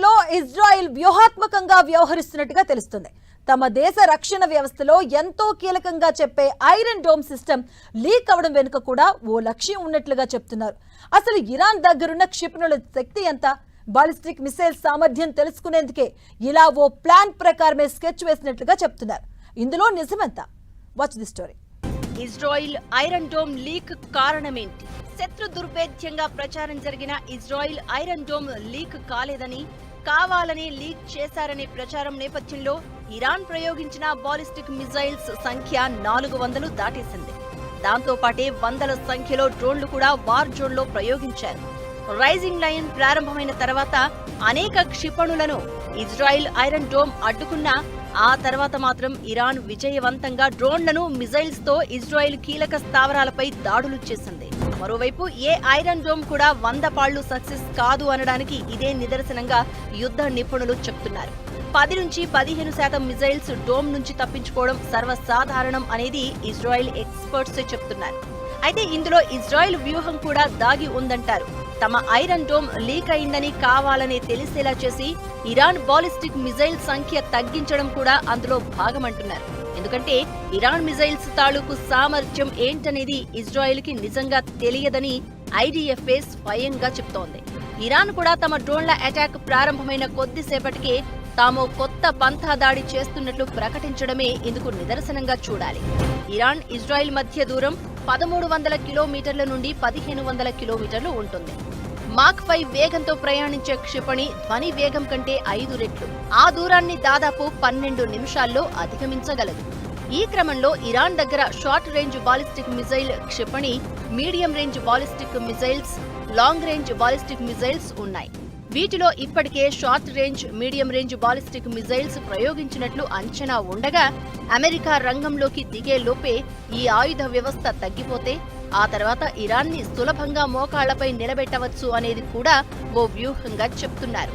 లో ఇజ్రాయెల్ వ్యూహాత్మకంగా వ్యవహరిస్తున్నట్టుగా తెలుస్తుంది. తమ దేశ రక్షణ వ్యవస్థలో ఎంతో కీలకంగా చెప్పే ఐరన్ డోమ్ సిస్టమ్ లీక్ అవడం వెనుక కూడా ఓ లక్ష్యం ఉన్నట్లుగా చెప్తున్నారు. అసలు ఇరాన్ దగ్గరున్న క్షిపణుల శక్తి ఎంత, బాలిస్టిక్ మిసైల్ సామర్థ్యం తెలుసుకునేందుకే ఇలా ఓ ప్లాన్ ప్రకారమే స్కెచ్ వేసినట్లుగా చెప్తున్నారు. ఇందులో నిజమెంత? Watch the story. Israel iron dome leak కారణమేంటి? శత్రు దుర్భేద్యంగా ప్రచారం జరిగిన ఇజ్రాయిల్ ఐరన్ డోమ్ లీక్ కాలేదని, కావాలనే లీక్ చేశారనే ప్రచారం నేపథ్యంలో ఇరాన్ ప్రయోగించిన బాలిస్టిక్ మిజైల్స్ సంఖ్య 400 దాటేసింది. దాంతో పాటే వందల సంఖ్యలో డ్రోన్లు కూడా వార్ జోన్లో ప్రయోగించారు. రైజింగ్ లైన్ ప్రారంభమైన తర్వాత అనేక క్షిపణులను ఇజ్రాయిల్ ఐరన్ డోమ్ అడ్డుకున్నా ఆ తర్వాత మాత్రం ఇరాన్ విజయవంతంగా డ్రోన్లను మిజైల్స్ తో ఇజ్రాయిల్ కీలక స్థావరాలపై దాడులు చేసింది. మరోవైపు ఏ ఐరన్ డోమ్ కూడా 100 పాళ్లు సక్సెస్ కాదు అనడానికి ఇదే నిదర్శనంగా యుద్ధ నిపుణులు చెప్తున్నారు. 10 నుంచి 15% మిజైల్స్ డోమ్ నుంచి తప్పించుకోవడం సర్వసాధారణం అనేది ఇజ్రాయిల్ ఎక్స్పర్ట్స్ చెప్తున్నారు. అయితే ఇందులో ఇజ్రాయిల్ వ్యూహం కూడా దాగి ఉందంటారు. తమ ఐరన్ డోమ్ లీక్ అయిందని కావాలనే తెలిసేలా చేసి ఇరాన్ బాలిస్టిక్ మిజైల్ సంఖ్య తగ్గించడం కూడా అందులో భాగమంటున్నారు. ఎందుకంటే ఇరాన్ మిజైల్స్ తాలూకు సామర్థ్యం ఏంటనేది ఇజ్రాయిల్ కి నిజంగా తెలియదని ఐడిఎఫ్ఏ స్వయంగా చెప్తోంది. ఇరాన్ కూడా తమ డ్రోన్ల అటాక్ ప్రారంభమైన కొద్దిసేపటికే తాము కొత్త పంథా దాడి చేస్తున్నట్లు ప్రకటించడమే ఇందుకు నిదర్శనంగా చూడాలి. ఇరాన్ ఇజ్రాయిల్ మధ్య దూరం 1300 కిలోమీటర్ల నుండి 1500 కిలోమీటర్లు ఉంటుంది. మాక్ 5 వేగంతో ప్రయాణించే క్షిపణి ధ్వని వేగం కంటే 5 రెట్లు. ఆ దూరాన్ని దాదాపు 12 నిమిషాల్లో అధిగమించగలదు. ఈ క్రమంలో ఇరాన్ దగ్గర షార్ట్ రేంజ్ బాలిస్టిక్ మిజైల్ క్షిపణి, medium range ballistic missiles, long range ballistic missiles ఉన్నాయి. వీటిలో ఇప్పటికే short range, medium range ballistic missiles ప్రయోగించినట్లు అంచనా ఉండగా అమెరికా రంగంలోకి దిగే లోపే ఈ ఆయుధ వ్యవస్థ తగ్గిపోతే ఆ తర్వాత ఇరాన్ని సులభంగా మోకాళ్లపై నిలబెట్టవచ్చు అనేది కూడా ఓ వ్యూహంగా చెప్తున్నారు.